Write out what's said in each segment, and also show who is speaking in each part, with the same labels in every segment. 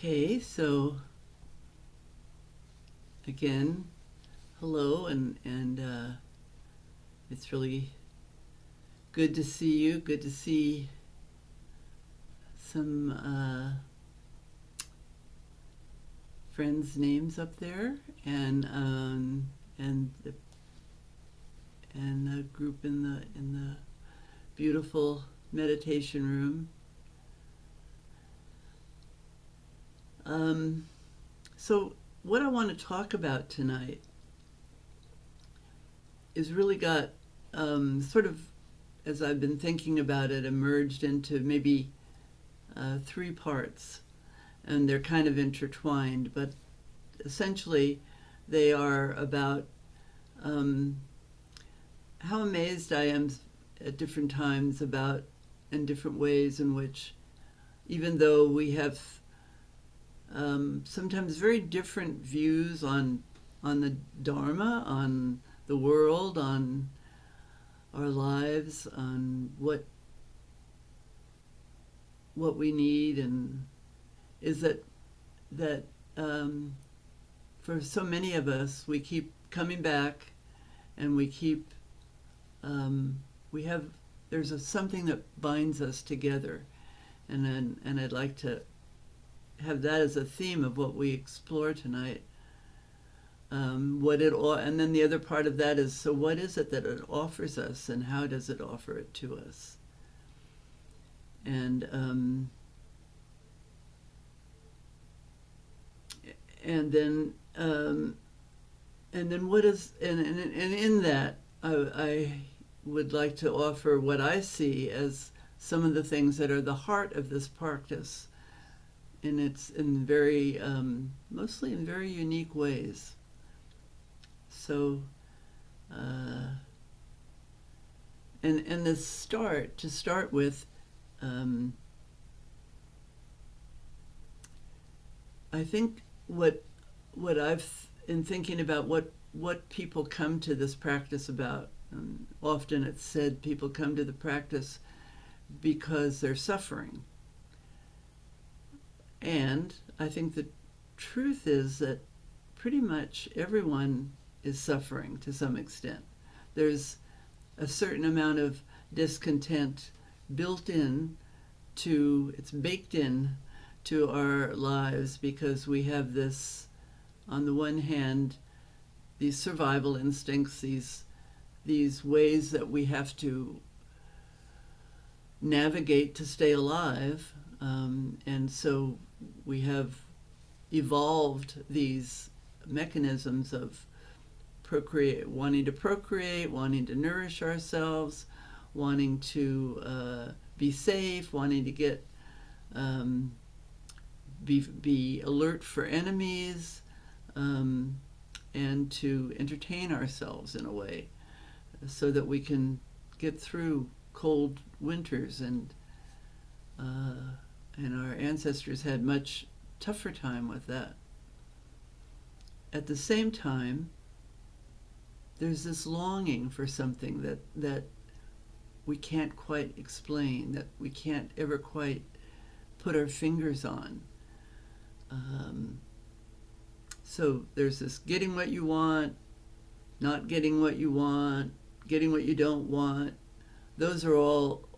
Speaker 1: Okay, so again, hello, and it's really good to see you. Good to see some friends' names up there, and the group in the beautiful meditation room. So what I want to talk about tonight is really got sort of, as I've been thinking about it, emerged into maybe three parts, and they're kind of intertwined, but essentially they are about how amazed I am at different times about and different ways in which, even though we have sometimes very different views on the Dharma, on the world, on our lives, on what we need, and is that for so many of us, we keep coming back, and we keep there's something that binds us together, and I'd like to have that as a theme of what we explore tonight. And then the other part of that is, so what is it that it offers us, and how does it offer it to us? And then what is, and in that I would like to offer what I see as some of the things that are the heart of this practice, and it's in very mostly in very unique ways. So and to start with, I think what I've in thinking about what people come to this practice about. Often it's said people come to the practice because they're suffering. And I think the truth is that pretty much everyone is suffering to some extent. There's a certain amount of discontent built in it's baked in to our lives, because we have this, on the one hand, these survival instincts, these ways that we have to navigate to stay alive, and so we have evolved these mechanisms of wanting to procreate, wanting to nourish ourselves, wanting to be safe, wanting to get be alert for enemies, and to entertain ourselves in a way, so that we can get through cold winters, and our ancestors had much tougher time with that. At the same time, there's this longing for something that we can't quite explain, that we can't ever quite put our fingers on. So there's this getting what you want, not getting what you want, getting what you don't want. Those are all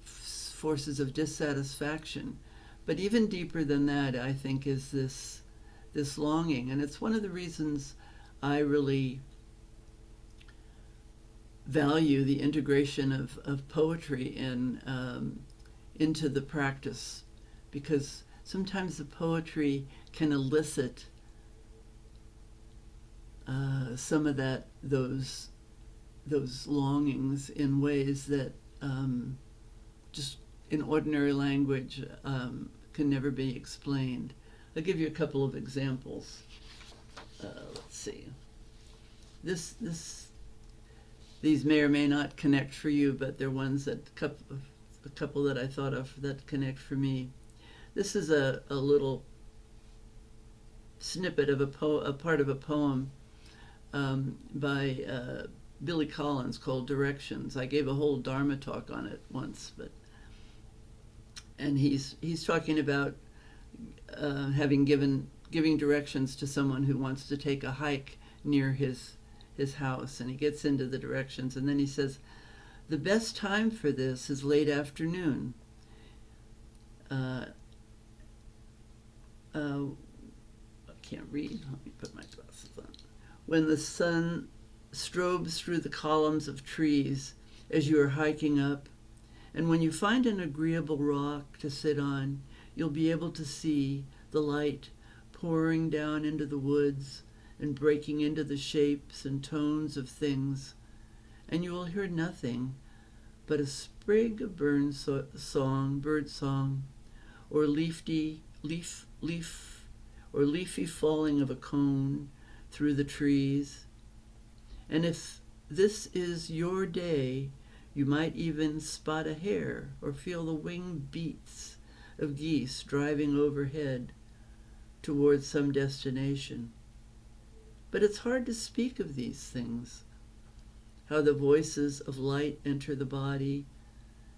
Speaker 1: forces of dissatisfaction. But even deeper than that, I think, is this longing. And it's one of the reasons I really value the integration of poetry into the practice, because sometimes the poetry can elicit some of those longings in ways that just in ordinary language can never be explained. I'll give you a couple of examples. Let's see. These may or may not connect for you, but they're ones that a couple that I thought of that connect for me. This is a little snippet of a part of a poem by Billy Collins called Directions. I gave a whole Dharma talk on it once, and he's talking about giving directions to someone who wants to take a hike near his house, and he gets into the directions, and then he says, the best time for this is late afternoon. I can't read. Let me put my glasses on. When the sun strobes through the columns of trees as you are hiking up, and when you find an agreeable rock to sit on, you'll be able to see the light pouring down into the woods and breaking into the shapes and tones of things, and you will hear nothing but a sprig of bird song, or leafy falling of a cone through the trees. And if this is your day, you might even spot a hare or feel the wing beats of geese driving overhead towards some destination. But it's hard to speak of these things, how the voices of light enter the body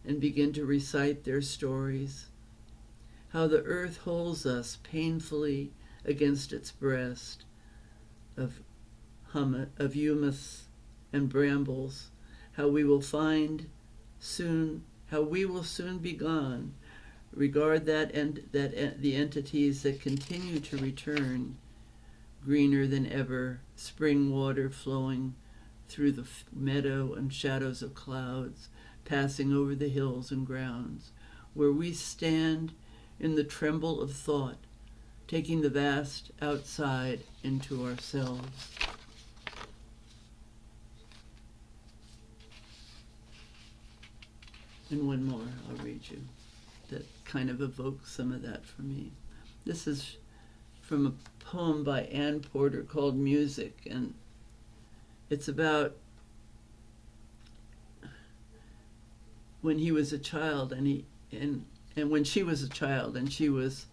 Speaker 1: and begin to recite their stories, how the earth holds us painfully against its breast of humus and brambles, how we will soon be gone. Regard the entities that continue to return, greener than ever, spring water flowing through the meadow and shadows of clouds, passing over the hills and grounds, where we stand in the tremble of thought, taking the vast outside into ourselves. And one more I'll read you that kind of evokes some of that for me. This is from a poem by Anne Porter called Music, and it's about when he was a child, and when she was a child, and she was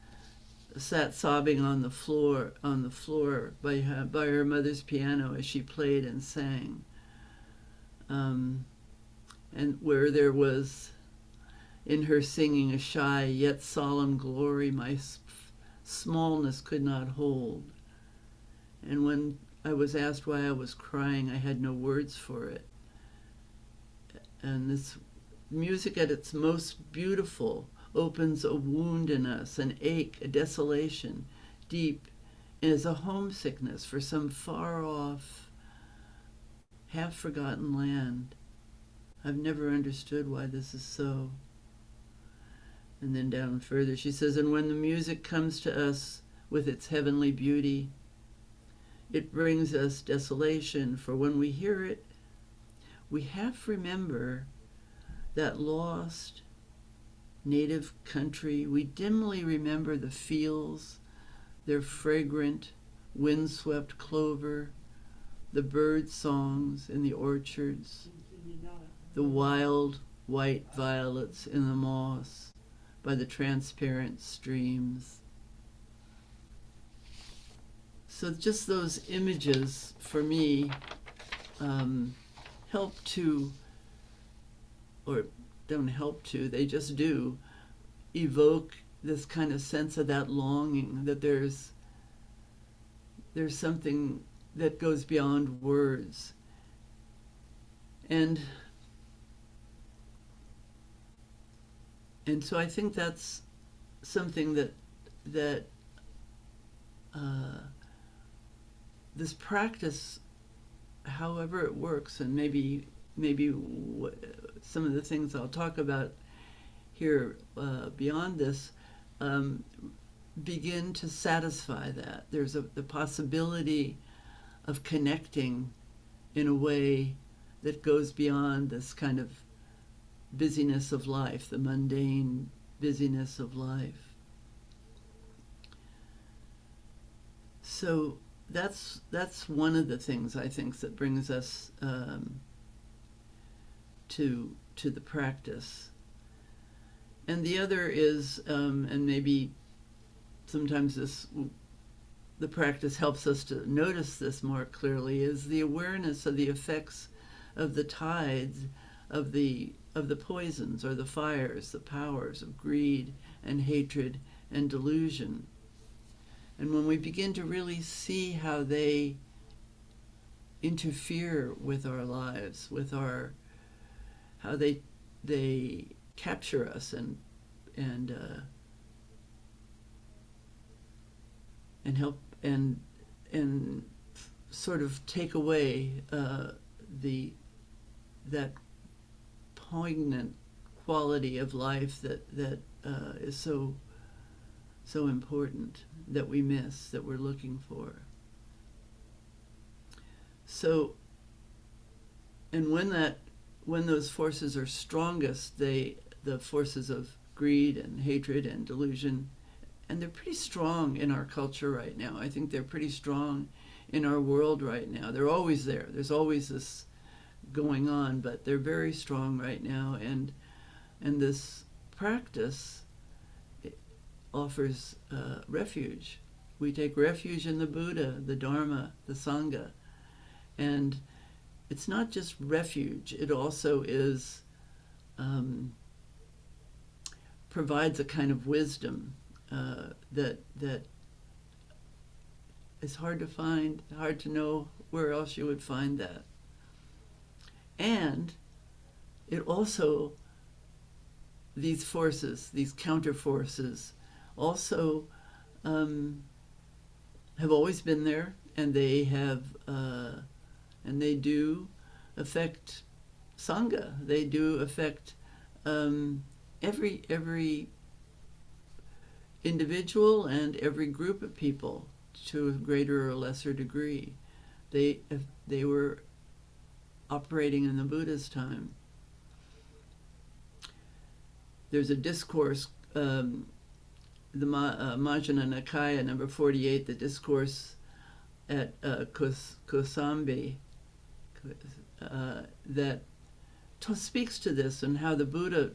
Speaker 1: sat sobbing on the floor by her mother's piano as she played and sang, and where there was in her singing a shy yet solemn glory my smallness could not hold. And when I was asked why I was crying, I had no words for it. And this music at its most beautiful opens a wound in us, an ache, a desolation, deep, and is a homesickness for some far-off, half-forgotten land. I've never understood why this is so. And then down further, she says, and when the music comes to us with its heavenly beauty, it brings us desolation, for when we hear it, we half remember that lost native country. We dimly remember the fields, their fragrant, windswept clover, the bird songs in the orchards, the wild white violets in the moss by the transparent streams. So just those images, for me, help to, or don't help to, they just do, evoke this kind of sense of that longing, that there's something that goes beyond words. And so I think that's something that this practice, however it works, and maybe some of the things I'll talk about here beyond this, begin to satisfy that. There's the possibility of connecting in a way that goes beyond this kind of busyness of life, the mundane busyness of life. So that's one of the things I think that brings us to the practice. And the other is, and maybe sometimes the practice helps us to notice this more clearly, is the awareness of the effects of the tides of the poisons or the fires, the powers of greed and hatred and delusion. And when we begin to really see how they interfere with our lives, with our, how they capture us and help and sort of take away that poignant quality of life that is so important, that we miss, that we're looking for. So, and when those forces are strongest, the forces of greed and hatred and delusion, and they're pretty strong in our culture right now. I think they're pretty strong in our world right now. They're always there. There's always this going on, but they're very strong right now. And this practice offers refuge. We take refuge in the Buddha, the Dharma, the Sangha. And it's not just refuge, it also is provides a kind of wisdom that is hard to find, hard to know where else you would find that. And it also, these forces, these counter forces, also have always been there, and they have, and they do affect Sangha. They do affect every individual and every group of people to a greater or lesser degree. They were operating in the Buddha's time. There's a discourse, the Majjhima Nikaya, number 48, the discourse at Kosambi, that speaks to this and how the Buddha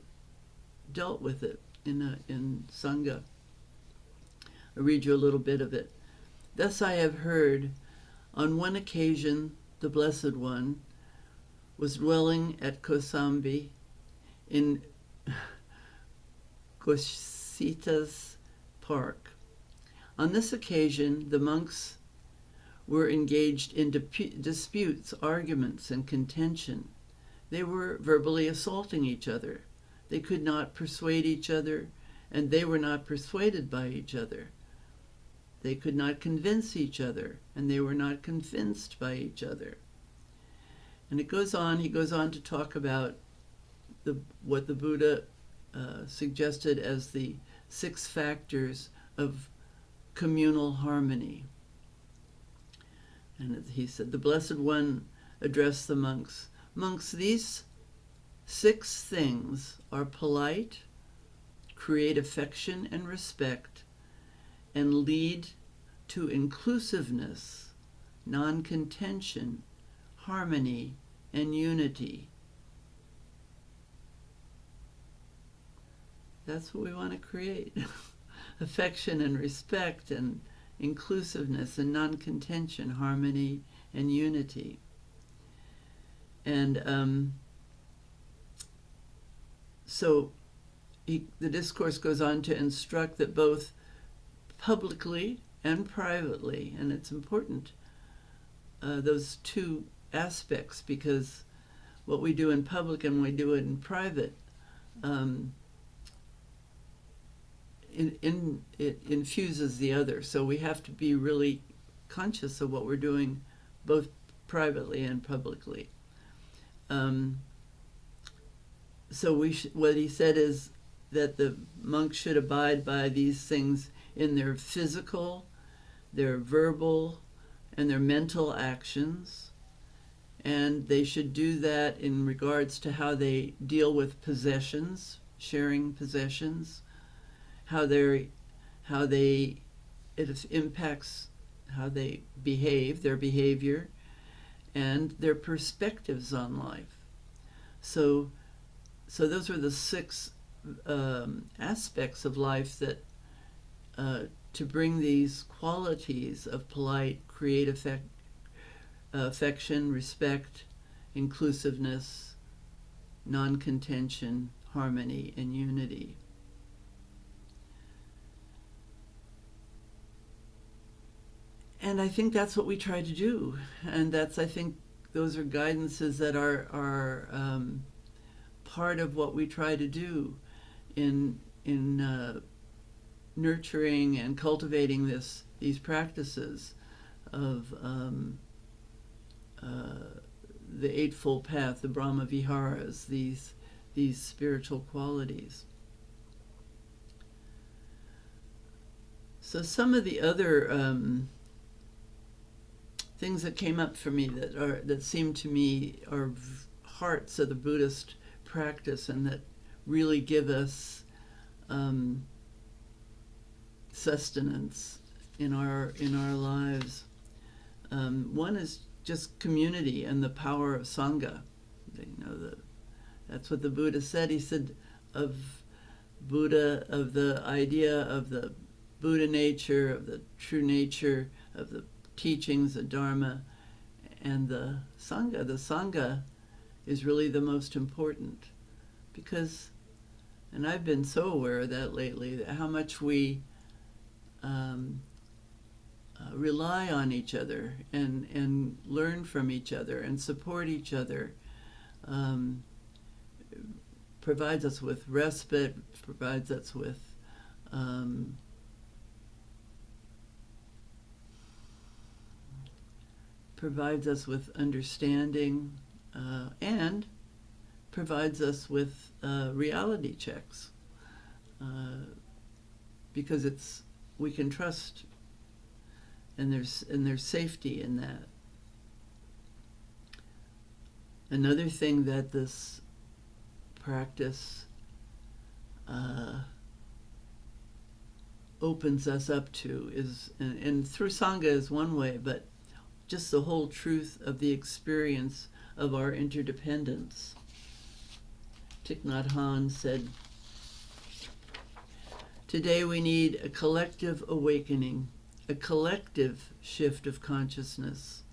Speaker 1: dealt with it in Sangha. I'll read you a little bit of it. Thus I have heard, on one occasion the Blessed One was dwelling at Kosambi in Gosita's park. On this occasion, the monks were engaged in disputes, arguments, and contention. They were verbally assaulting each other. They could not persuade each other, and they were not persuaded by each other. They could not convince each other, and they were not convinced by each other. And he goes on to talk about what the Buddha suggested as the 6 factors of communal harmony. And he said, the Blessed One addressed the monks. Monks, these 6 things are polite, create affection and respect, and lead to inclusiveness, non-contention, harmony, and unity. That's what we want to create. Affection and respect and inclusiveness and non-contention, harmony and unity. And so the discourse goes on to instruct that both publicly and privately, and it's important, those 2 aspects, because what we do in public and we do it in private, it infuses the other. So we have to be really conscious of what we're doing both privately and publicly. So what he said is that the monks should abide by these things in their physical, their verbal, and their mental actions. And they should do that in regards to how they deal with possessions, sharing possessions, it impacts how they behave, their behavior, and their perspectives on life. So those are the 6 aspects of life that to bring these qualities of polite, create affection, respect, inclusiveness, non-contention, harmony, and unity. And I think that's what we try to do. And that's, I think, those are guidances that are part of what we try to do in nurturing and cultivating these practices of the Eightfold Path, the Brahma Viharas, these spiritual qualities. So some of the other things that came up for me that seem to me are hearts of the Buddhist practice and that really give us sustenance in our lives. One is just community and the power of Sangha. That's what the Buddha said. He said of the idea of the Buddha nature, of the true nature, of the teachings, the Dharma, and the Sangha. The Sangha is really the most important because, and I've been so aware of that lately, that how much we rely on each other and learn from each other and support each other, provides us with respite, provides us with understanding, and provides us with reality checks, because we can trust, and there's safety in that. Another thing that this practice opens us up to is, and through Sangha is one way, but just the whole truth of the experience of our interdependence. Thich Nhat Hanh said, "Today we need a collective awakening, a collective shift of consciousness.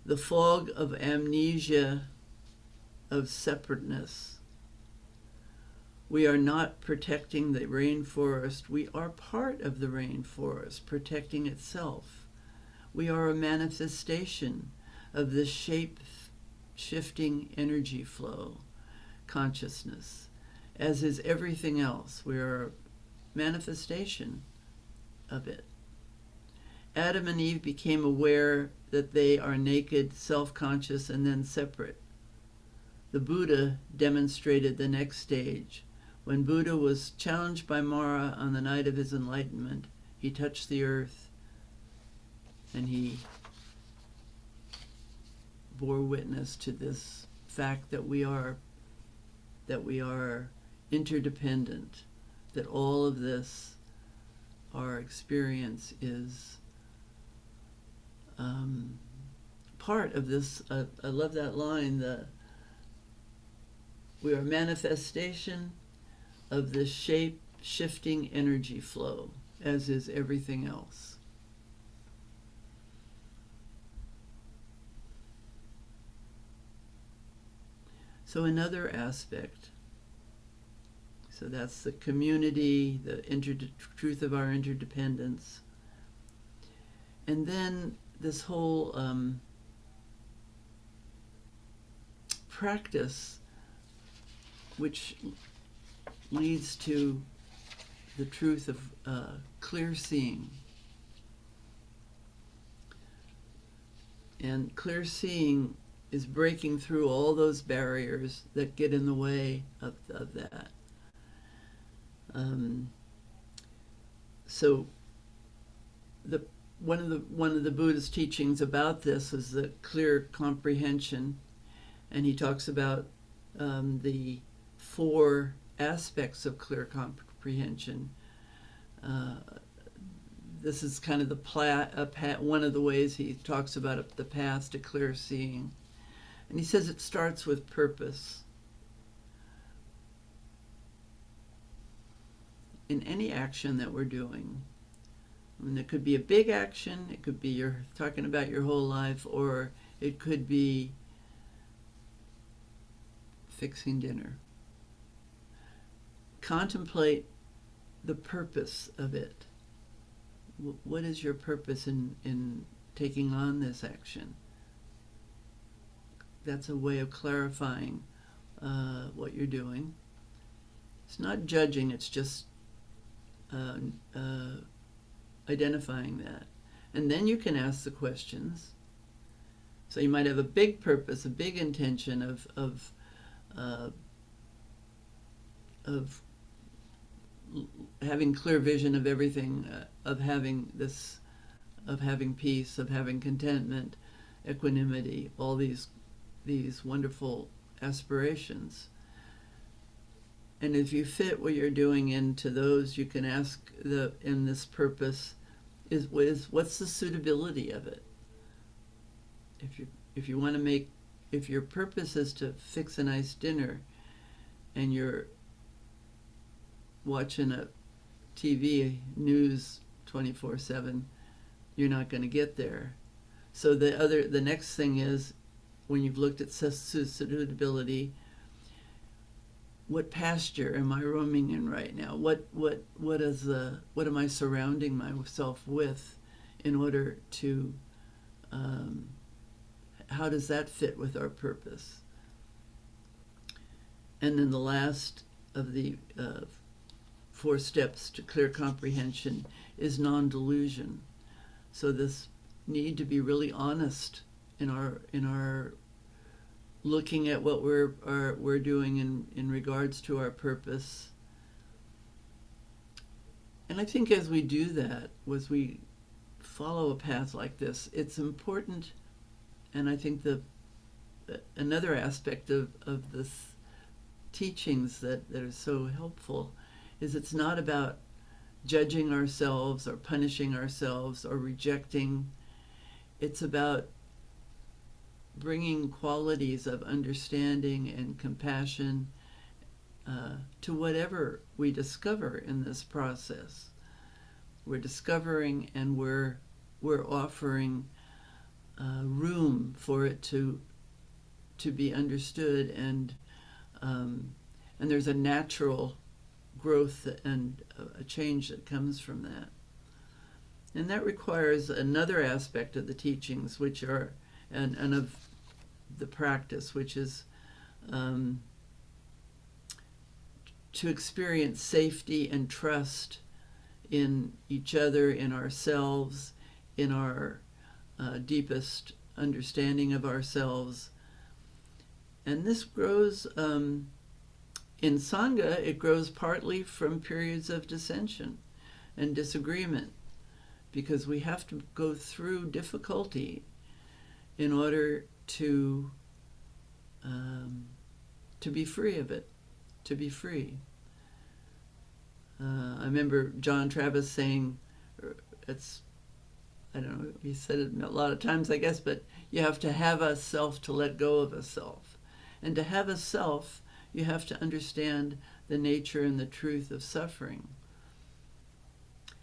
Speaker 1: The fog of amnesia, of separateness. We are not protecting the rainforest. We are part of the rainforest, protecting itself. We are a manifestation of this shape-shifting energy flow, consciousness, as is everything else. We are a manifestation of it. Adam and Eve became aware that they are naked, self-conscious, and then separate. The Buddha demonstrated the next stage. When Buddha was challenged by Mara on the night of his enlightenment, he touched the earth and he bore witness to this fact that we are interdependent, that all of this, our experience, is part of this. I love that line, we are a manifestation of this shape-shifting energy flow, as is everything else. So another aspect, so that's the community, the truth of our interdependence. And then this whole practice, which leads to the truth of clear seeing. And clear seeing is breaking through all those barriers that get in the way of that. So one of the Buddhist teachings about this is the clear comprehension, and he talks about the 4 aspects of clear comprehension. This is kind of one of the ways he talks about the path to clear seeing. And he says it starts with purpose. In any action that we're doing, and it could be a big action, it could be you're talking about your whole life, or it could be fixing dinner. Contemplate the purpose of it. what is your purpose in taking on this action? That's a way of clarifying what you're doing. It's not judging, it's just identifying that. And then you can ask the questions. So you might have a big purpose, a big intention of having clear vision of everything, of having peace, of having contentment, equanimity, all these wonderful aspirations. And if you fit what you're doing into those, you can ask in this purpose what's the suitability of it? If you want to make, if your purpose is to fix a nice dinner and you're watching a TV news 24/7, you're not going to get there. So the next thing is, when you've looked at suitability, what pasture am I roaming in right now? What am I surrounding myself with in order to how does that fit with our purpose? And then the last of the 4 steps to clear comprehension is non-delusion. So this need to be really honest in our looking at what we're doing in regards to our purpose. And I think as we do that, as we follow a path like this, it's important. And I think another aspect of this teachings that are so helpful is it's not about judging ourselves or punishing ourselves or rejecting. It's about bringing qualities of understanding and compassion to whatever we discover in this process. We're discovering and we're offering room for it to be understood, and there's a natural growth and a change that comes from that. And that requires another aspect of the teachings, which are and of the practice, which is to experience safety and trust in each other, in ourselves, in our deepest understanding of ourselves. And this grows in Sangha. It grows partly from periods of dissension and disagreement, because we have to go through difficulty in order to be free of it, to be free. I remember John Travis saying, I don't know, he said it a lot of times, I guess, but you have to have a self to let go of a self. And to have a self, you have to understand the nature and the truth of suffering.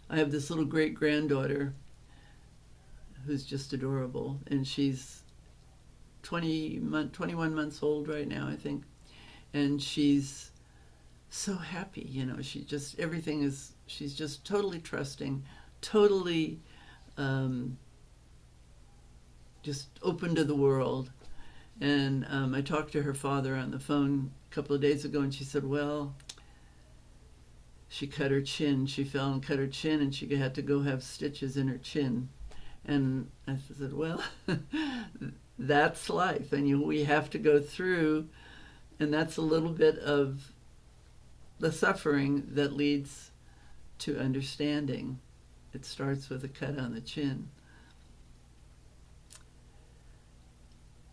Speaker 1: I have this little great-granddaughter who's just adorable, and she's 21 months old right now, I think. And she's so happy, she just, she's just totally trusting, totally just open to the world. And I talked to her father on the phone a couple of days ago, and she said, well, she cut her chin. She fell and cut her chin, and she had to go have stitches in her chin. And I said, well, that's life, and we have to go through, and that's a little bit of the suffering that leads to understanding. It starts with a cut on the chin.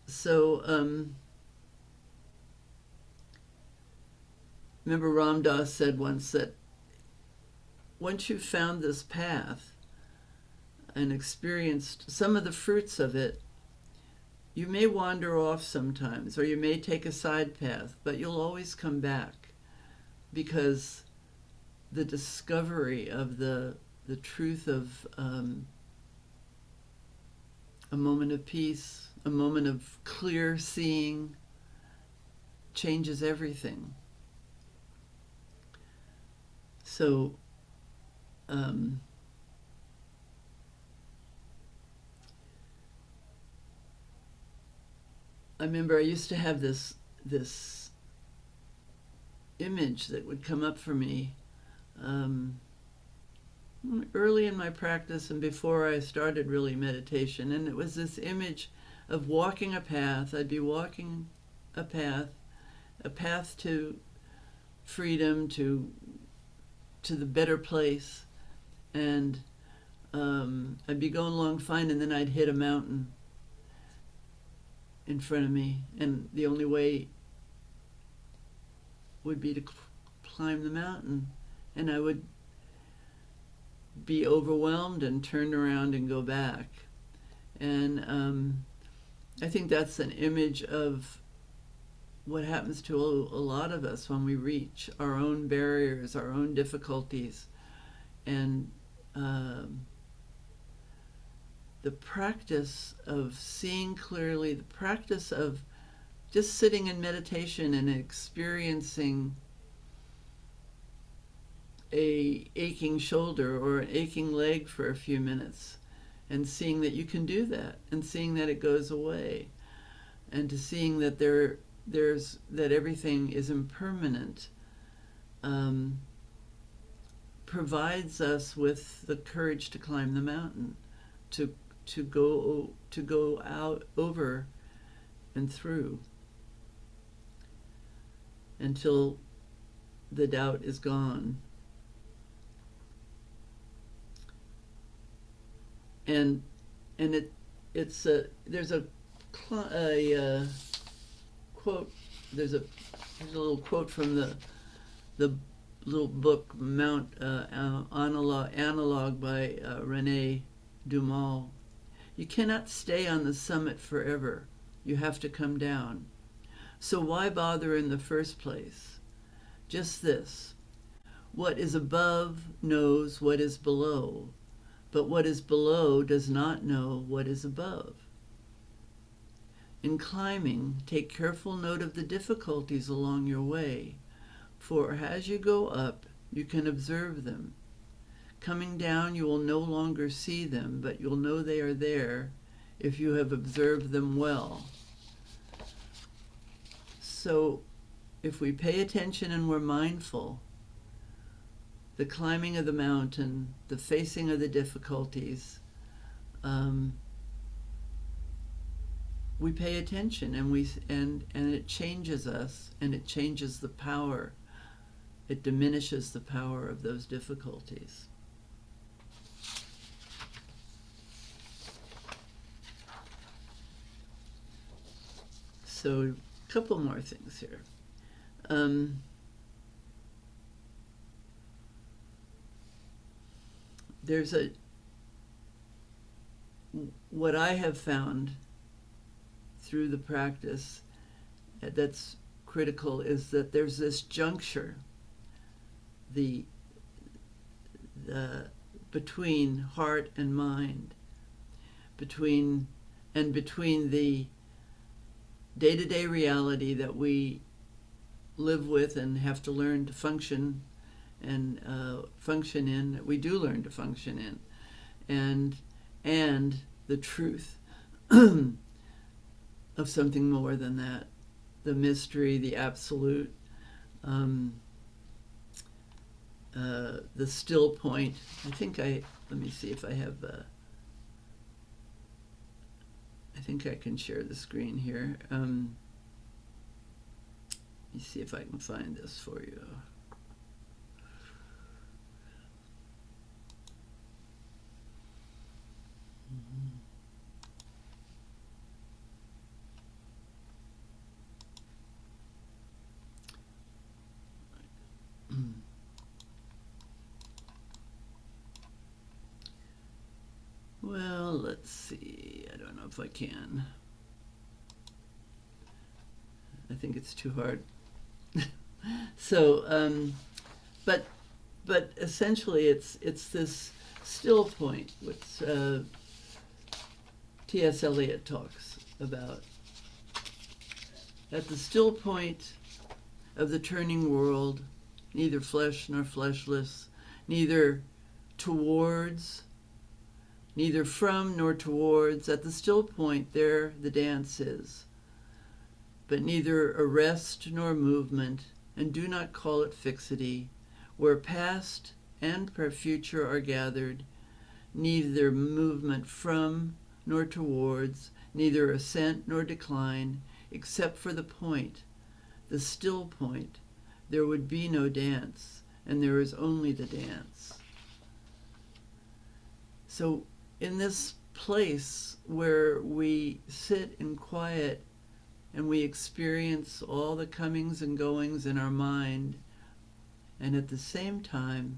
Speaker 1: So, remember Ram Dass said once that once you've found this path and experienced some of the fruits of it, you may wander off sometimes, or you may take a side path, but you'll always come back, because the discovery of the truth of a moment of peace, a moment of clear seeing, changes everything. So I remember I used to have this image that would come up for me early in my practice and before I started really meditation, and it was this image of walking a path. I'd be walking a path to freedom, to the better place, and I'd be going along fine, and then I'd hit a mountain in front of me, and the only way would be to climb the mountain, and I would be overwhelmed and turn around and go back. And I think that's an image of what happens to a lot of us when we reach our own barriers, our own difficulties. And the practice of seeing clearly, the practice of just sitting in meditation and experiencing a aching shoulder or an aching leg for a few minutes, and seeing that you can do that, and seeing that it goes away, and to seeing that that everything is impermanent, provides us with the courage to climb the mountain, to go out over and through until the doubt is gone. And there's a quote. There's a little quote from the little book Mount Analog by René Dumas. You cannot stay on the summit forever. You have to come down. So why bother in the first place? Just this: what is above knows what is below, but what is below does not know what is above. In climbing, take careful note of the difficulties along your way, for as you go up, you can observe them. Coming down, you will no longer see them, but you'll know they are there if you have observed them well. So, if we pay attention and we're mindful, the climbing of the mountain, the facing of the difficulties, we pay attention, and it changes us, and it changes the power. It diminishes the power of those difficulties. So, a couple more things here. There's what I have found through the practice that's critical is that there's this juncture, the between heart and mind, between the day-to-day reality that we live with and have to learn to function and function in, we do learn to function in, and the truth of something more than that, the mystery, the absolute, the still point. Let me see if I have, I think I can share the screen here. Let me see if I can find this for you. Well, let's see. I don't know if I can. I think it's too hard. So, but essentially, it's this still point, which T.S. Eliot talks about. At the still point of the turning world, neither flesh nor fleshless, neither towards, neither from nor towards, at the still point there the dance is. but neither arrest nor movement, and do not call it fixity, where past and future are gathered, neither movement from nor towards, neither ascent nor decline, except for the point, the still point. There would be no dance, and there is only the dance. So in this place where we sit in quiet and we experience all the comings and goings in our mind, and at the same time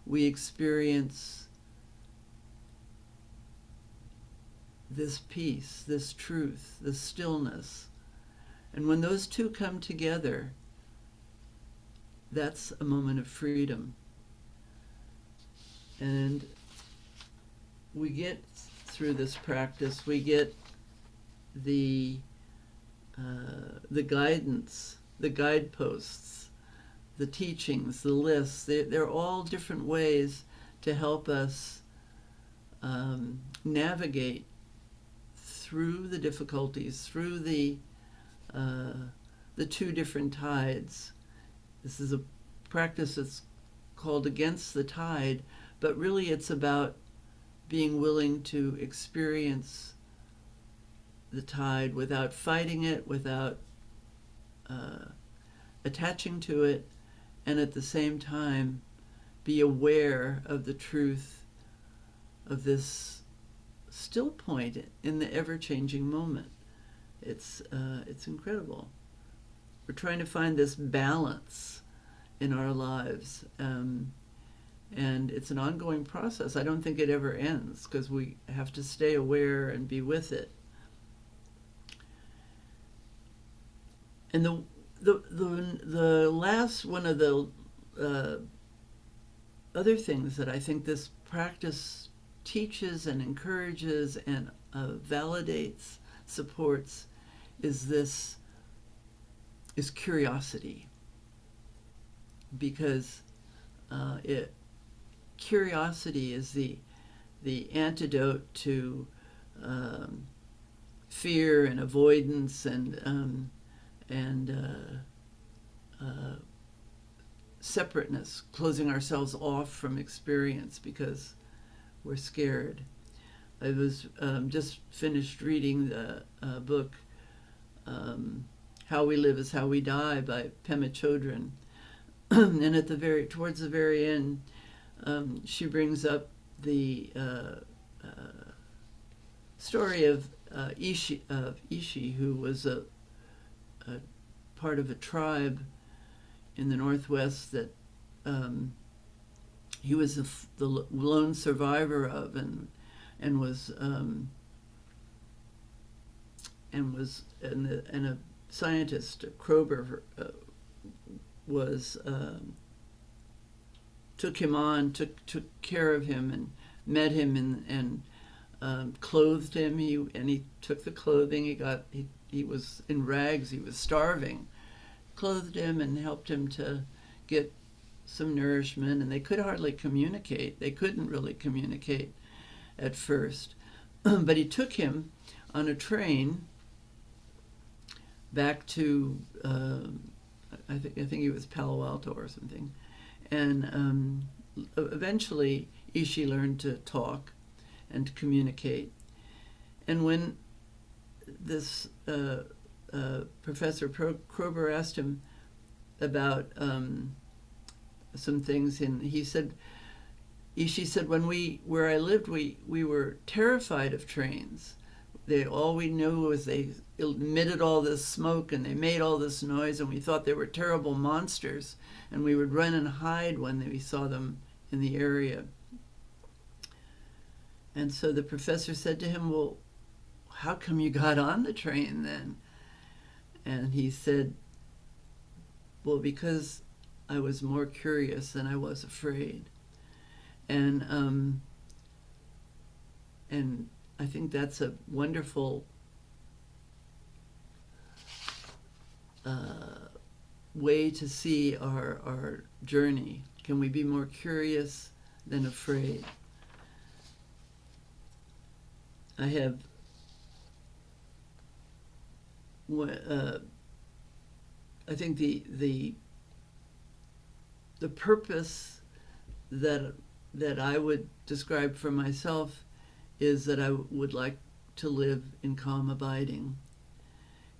Speaker 1: we experience this peace, this truth, this stillness. And when those two come together, that's a moment of freedom. And we get through this practice, we get the guidance, the guideposts, the teachings, the lists. They're all different ways to help us navigate through the difficulties, through the two different tides. This is a practice that's called against the tide, but really it's about being willing to experience the tide without fighting it, without attaching to it, and at the same time be aware of the truth of this still point in the ever-changing moment. It's incredible. We're trying to find this balance in our lives, and it's an ongoing process. I don't think it ever ends because we have to stay aware and be with it. And the last one of the other things that I think this practice teaches and encourages and validates, supports, is curiosity, because curiosity is the antidote to fear and avoidance and separateness, closing ourselves off from experience because we're scared. I was just finished reading the book How We Live is How We Die by Pema Chodron, and at towards the very end, she brings up the story of Ishi, who was a part of a tribe in the Northwest that he was the lone survivor of, and a scientist, Krober, took him on, took care of him, and met him and clothed him. He took the clothing. He was in rags. He was starving. Clothed him and helped him to get some nourishment. And they could hardly communicate. They couldn't really communicate at first. But he took him on a train back to I think it was Palo Alto or something, and eventually Ishi learned to talk and to communicate. And when this Professor Krober asked him about some things, and Ishi said, where I lived, we were terrified of trains. All we knew was they emitted all this smoke and they made all this noise, and we thought they were terrible monsters, and we would run and hide when we saw them in the area. And so the professor said to him, well, how come you got on the train then? And he said, well, because I was more curious than I was afraid. And I think that's a wonderful way to see our journey. Can we be more curious than afraid? I have I think the purpose that I would describe for myself is that I would like to live in calm abiding,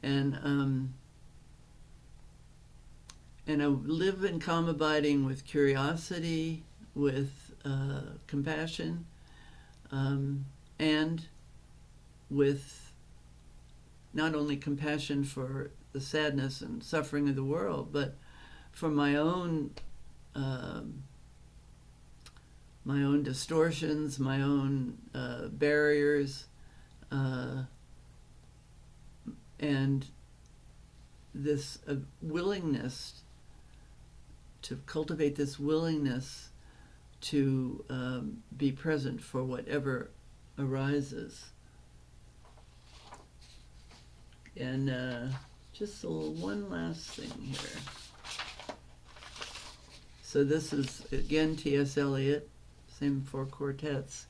Speaker 1: and I live in calm abiding with curiosity, with compassion, and with not only compassion for the sadness and suffering of the world, but for my own distortions, my own barriers, and this willingness to cultivate this willingness to be present for whatever arises. And just one last thing here. So this is, again, T.S. Eliot, same 4 quartets.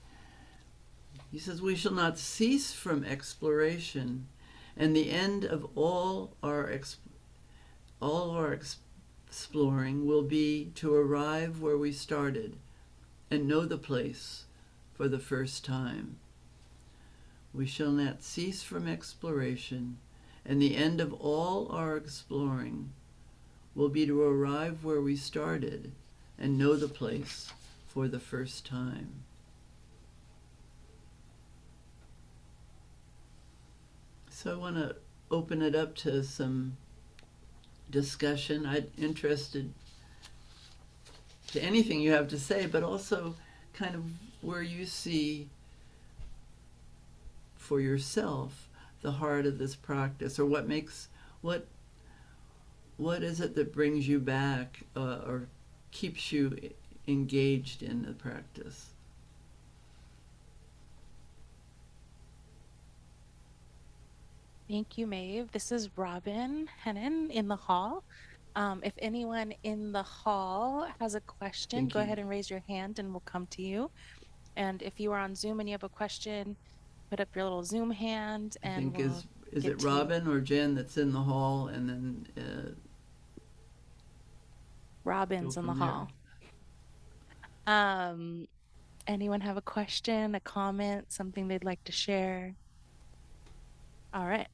Speaker 1: He says, "We shall not cease from exploration, and the end of all our exploring will be to arrive where we started and know the place for the first time. We shall not cease from exploration, and the end of all our exploring will be to arrive where we started and know the place for the first time." So I want to open it up to some discussion. I'm interested to anything you have to say, but also kind of where you see for yourself the heart of this practice, or what is it that brings you back or keeps you engaged in the practice?
Speaker 2: Thank you, Maeve. This is Robin Hennon in the hall. If anyone in the hall has a question, go ahead and raise your hand and we'll come to you. And if you are on Zoom and you have a question, put up your little Zoom hand and we'll
Speaker 1: is
Speaker 2: get
Speaker 1: it
Speaker 2: to you.
Speaker 1: Robin or Jen that's in the hall, and then
Speaker 2: Robin's in the hall. Anyone have a question, a comment, something they'd like to share? All right.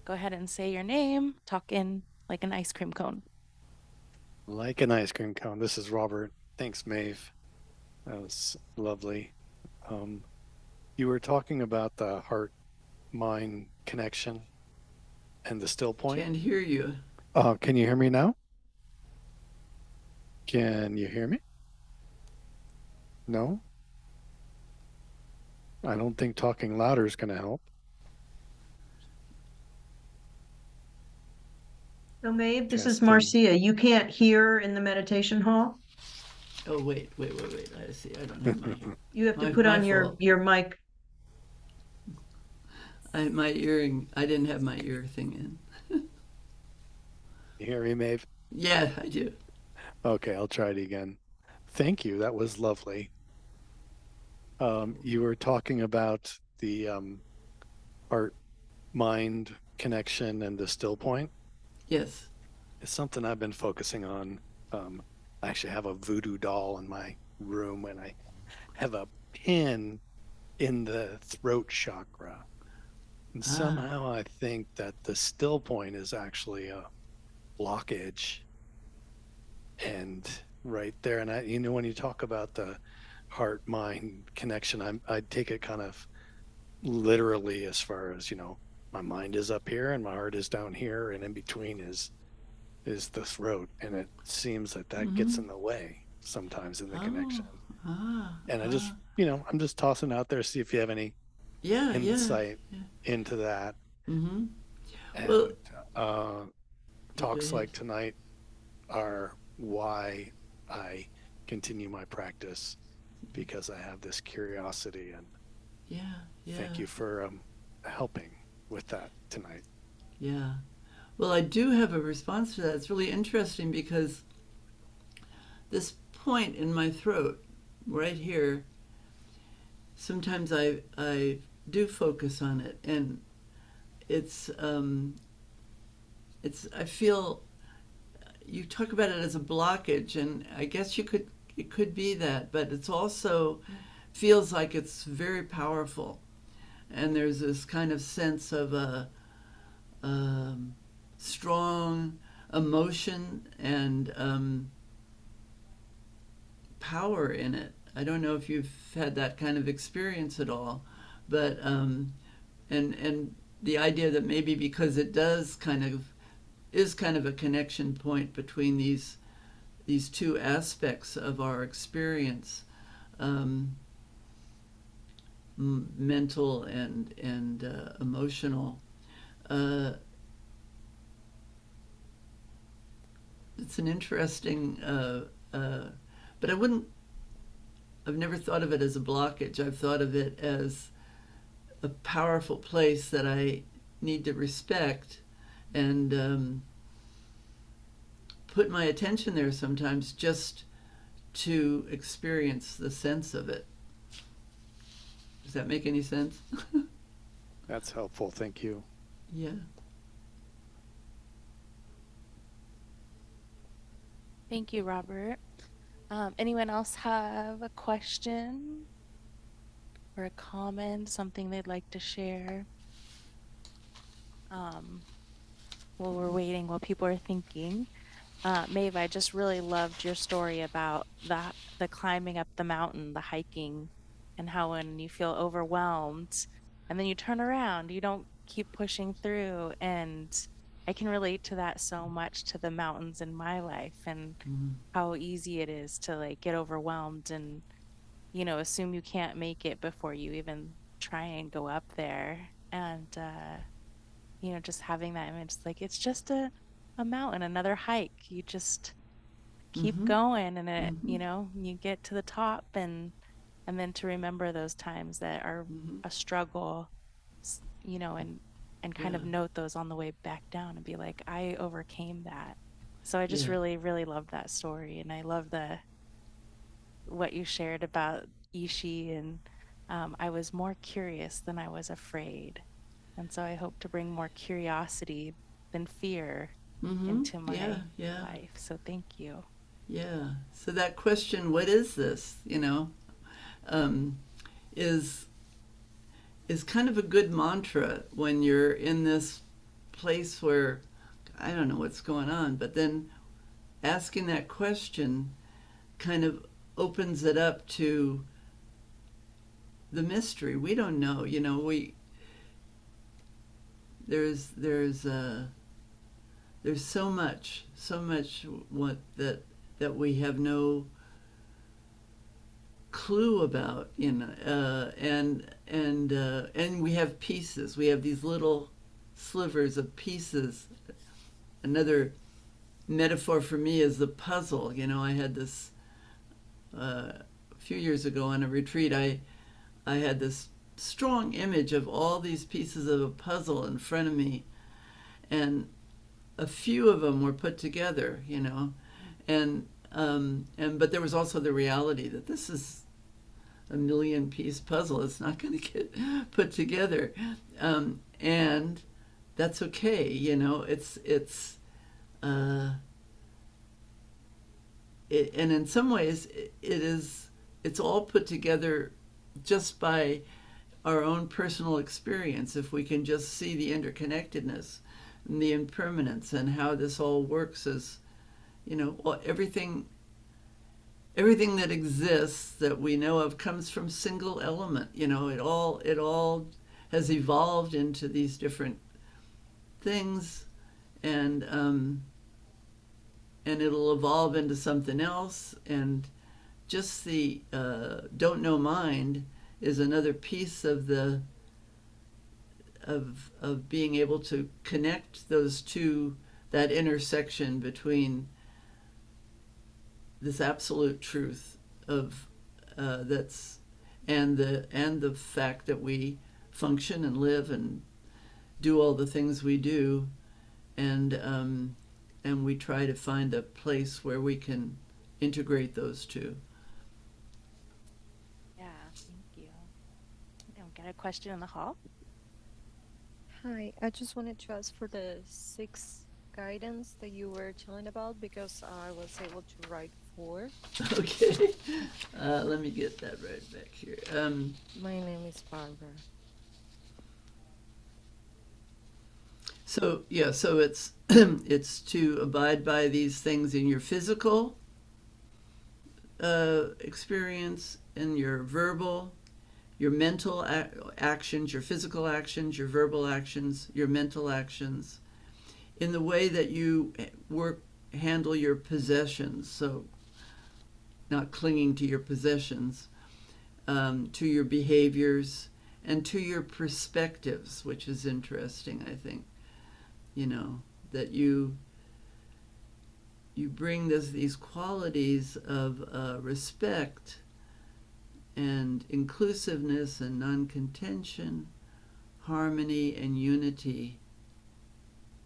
Speaker 2: Go ahead and say your name, talk in like an ice cream cone.
Speaker 3: Like an ice cream cone. This is Robert. Thanks, Maeve. That was lovely. You were talking about the heart-mind connection and the still point.
Speaker 1: Can't hear you.
Speaker 3: Can you hear me now? Can you hear me? No? I don't think talking louder is going to help.
Speaker 4: So Maeve, this is Marcia. You can't hear in the meditation hall?
Speaker 1: Oh, wait. I see. I don't have my...
Speaker 4: You have to put on your mic.
Speaker 1: My earring, I didn't have my ear thing in.
Speaker 3: You hear me, Maeve?
Speaker 1: Yeah, I do.
Speaker 3: Okay, I'll try it again. Thank you. That was lovely. You were talking about the heart-mind connection and the still point.
Speaker 1: Yes.
Speaker 3: It's something I've been focusing on. I actually have a voodoo doll in my room, and I have a pin in the throat chakra. And somehow I think that the still point is actually a blockage. And right there, and when you talk about the heart-mind connection, I take it kind of literally, as far as, my mind is up here and my heart is down here, and in between is the throat, and it seems that gets in the way sometimes in the connection. And I just, I'm just tossing out there, see if you have any insight into that.
Speaker 1: Mm-hmm.
Speaker 3: And talks like tonight are why I continue my practice, because I have this curiosity, and thank you for helping with that tonight.
Speaker 1: Yeah. Well, I do have a response to that. It's really interesting because this point in my throat, right here, sometimes I do focus on it, and it's I feel you talk about it as a blockage, and I guess it could be that, but it's also feels like it's very powerful, and there's this kind of sense of a strong emotion and power in it. I don't know if you've had that kind of experience at all, but and the idea that maybe because it does kind of is kind of a connection point between these two aspects of our experience, mental and emotional. It's an interesting, but I've never thought of it as a blockage. I've thought of it as a powerful place that I need to respect and put my attention there sometimes just to experience the sense of it. Does that make any sense?
Speaker 3: That's helpful. Thank you.
Speaker 1: Yeah.
Speaker 2: Thank you, Robert. Anyone else have a question or a comment, something they'd like to share? While we're waiting, while people are thinking. Maeve, I just really loved your story about the climbing up the mountain, the hiking, and how when you feel overwhelmed and then you turn around, you don't keep pushing through. And I can relate to that so much, to the mountains in my life and how easy it is to like get overwhelmed and, you know, assume you can't make it before you even try and go up there. And you know, just having that image, like it's just a mountain, another hike. You just keep going and it, you know, you get to the top and then to remember those times that are a struggle, you know, and kind of note those on the way back down and be like, I overcame that. So I just really, really love that story. And I love what you shared about Ishi, and I was more curious than I was afraid. And so I hope to bring more curiosity than fear into my life. So thank you.
Speaker 1: Yeah. So that question, what is this? You know, is kind of a good mantra when you're in this place where I don't know what's going on, but then asking that question kind of opens it up to the mystery. We don't know, you know, there's so much what that we have no clue about, you know, and we have pieces. We have these little slivers of pieces. Another metaphor for me is the puzzle. You know, I had this a few years ago on a retreat. I had this strong image of all these pieces of a puzzle in front of me, and a few of them were put together, you know, and but there was also the reality that this is a million-piece puzzle. It's not going to get put together, and that's okay, you know. And in some ways, it's all put together just by our own personal experience. If we can just see the interconnectedness and the impermanence and how this all works as, you know, everything that exists that we know of comes from single element. You know, it all has evolved into these different things, and it'll evolve into something else. And just the don't know mind is another piece of the of being able to connect those two, that intersection between this absolute truth of that's and the fact that we function and live and do all the things we do, and we try to find a place where we can integrate those two.
Speaker 2: Yeah, thank you. I've got a question in the hall.
Speaker 5: Hi, I just wanted to ask for the 6 guidance that you were telling about because I was able to write 4.
Speaker 1: Okay. Let me get that right back here.
Speaker 5: My name is Barbara.
Speaker 1: So yeah, so it's it's to abide by these things in your physical experience, in your verbal, your mental actions, your physical actions, your verbal actions, your mental actions, in the way that you handle your possessions. So not clinging to your possessions, to your behaviors, and to your perspectives, which is interesting, I think. You know, that you bring these qualities of respect and inclusiveness and non-contention, harmony and unity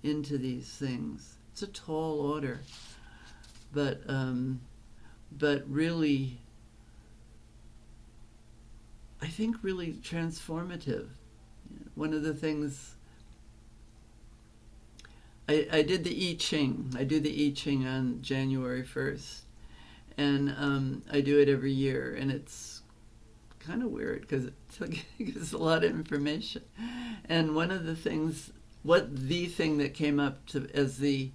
Speaker 1: into these things. It's a tall order, but really, I think really transformative. One of the things, I did the I Ching. I do the I Ching on January 1st, and I do it every year, and it's kind of weird because it gives a lot of information. And one of the things, the thing that came up as the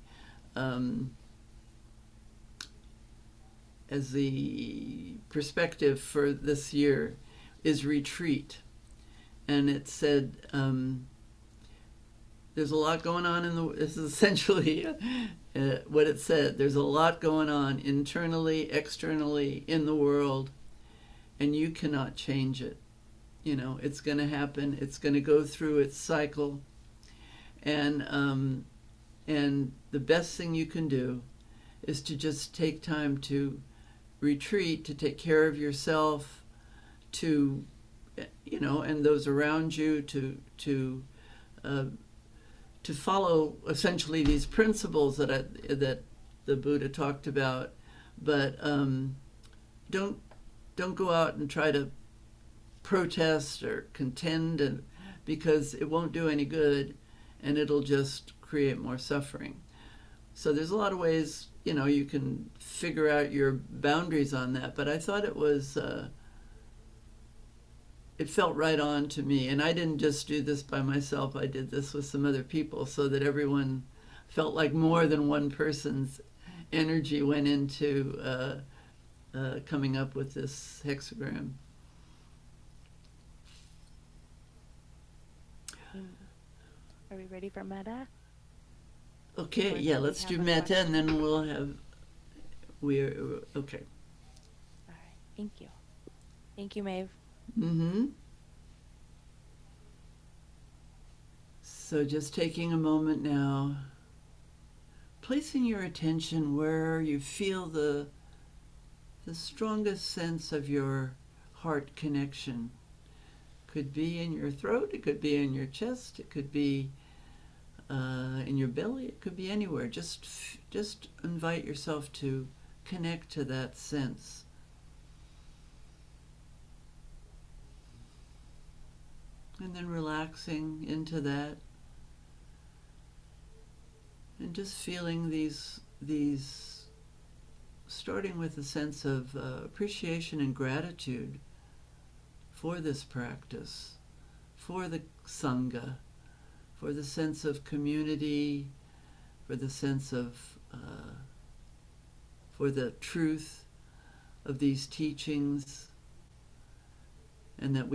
Speaker 1: perspective for this year is retreat. And it said, there's a lot going on this is essentially what it said. There's a lot going on internally, externally, in the world, and you cannot change it. You know, it's going to happen. It's going to go through its cycle. And the best thing you can do is to just take time to retreat, to take care of yourself, to, you know, and those around you, to follow essentially these principles that the Buddha talked about, but don't go out and try to protest or contend, because it won't do any good, and it'll just create more suffering. So there's a lot of ways, you know, you can figure out your boundaries on that, but I thought it was, it felt right on to me. And I didn't just do this by myself, I did this with some other people, so that everyone felt like more than one person's energy went into coming up with this hexagram.
Speaker 2: Are we ready for metta?
Speaker 1: Okay,
Speaker 2: Or
Speaker 1: yeah,
Speaker 2: do we
Speaker 1: let's
Speaker 2: have
Speaker 1: do
Speaker 2: a
Speaker 1: metta,
Speaker 2: question?
Speaker 1: and then we'll have, okay.
Speaker 2: All right. Thank you. Thank you, Maeve.
Speaker 1: Mm-hmm. So just taking a moment now, placing your attention where you feel the strongest sense of your heart connection. Could be in your throat, it could be in your chest, it could be in your belly, it could be anywhere. Just invite yourself to connect to that sense. And then relaxing into that, and just feeling these starting with a sense of appreciation and gratitude for this practice, for the Sangha, for the sense of community, for the sense of, for the truth of these teachings, and that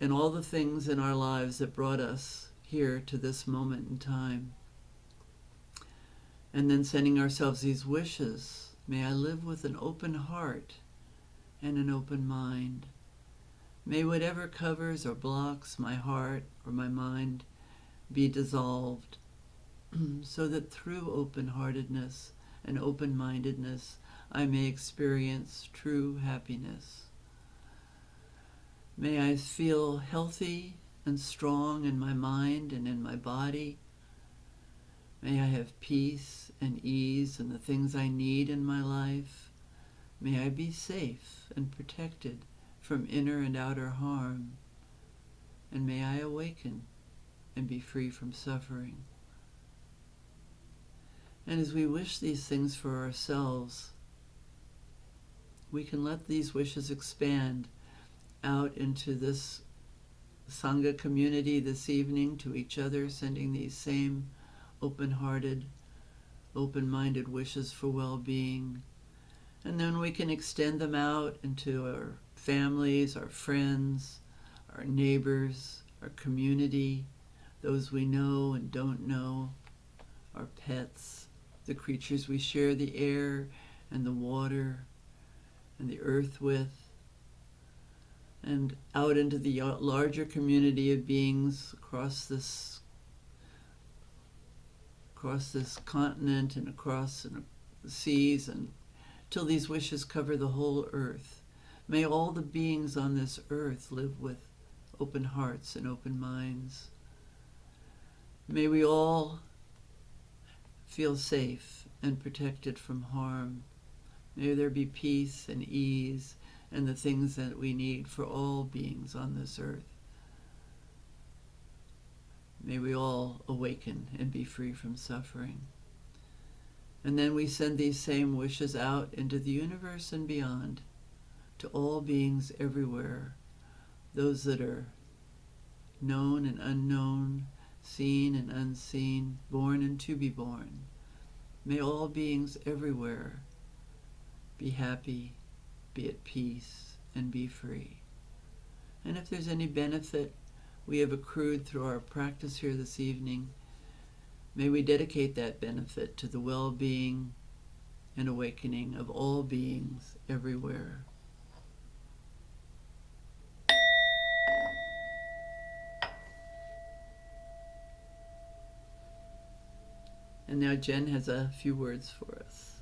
Speaker 1: and all the things in our lives that brought us here to this moment in time. And then sending ourselves these wishes. May I live with an open heart and an open mind. May whatever covers or blocks my heart or my mind be dissolved, so that through open-heartedness and open-mindedness I may experience true happiness. May I feel healthy and strong in my mind and in my body. May I have peace and ease in the things I need in my life. May I be safe and protected from inner and outer harm. And may I awaken and be free from suffering. And as we wish these things for ourselves, we can let these wishes expand out into this Sangha community this evening, to each other, sending these same open-hearted, open-minded wishes for well-being. And then we can extend them out into our families, our friends, our neighbors, our community, those we know and don't know, our pets, the creatures we share the air and the water and the earth with, and out into the larger community of beings across this continent and across the seas, and till these wishes cover the whole earth. May all the beings on this earth live with open hearts and open minds. May we all feel safe and protected from harm. May there be peace and ease and the things that we need for all beings on this earth. May we all awaken and be free from suffering. And then we send these same wishes out into the universe and beyond, to all beings everywhere, those that are known and unknown, seen and unseen, born and to be born. May all beings everywhere be happy, be at peace, and be free. And if there's any benefit we have accrued through our practice here this evening, may we dedicate that benefit to the well-being and awakening of all beings everywhere. And now Jen has a few words for us.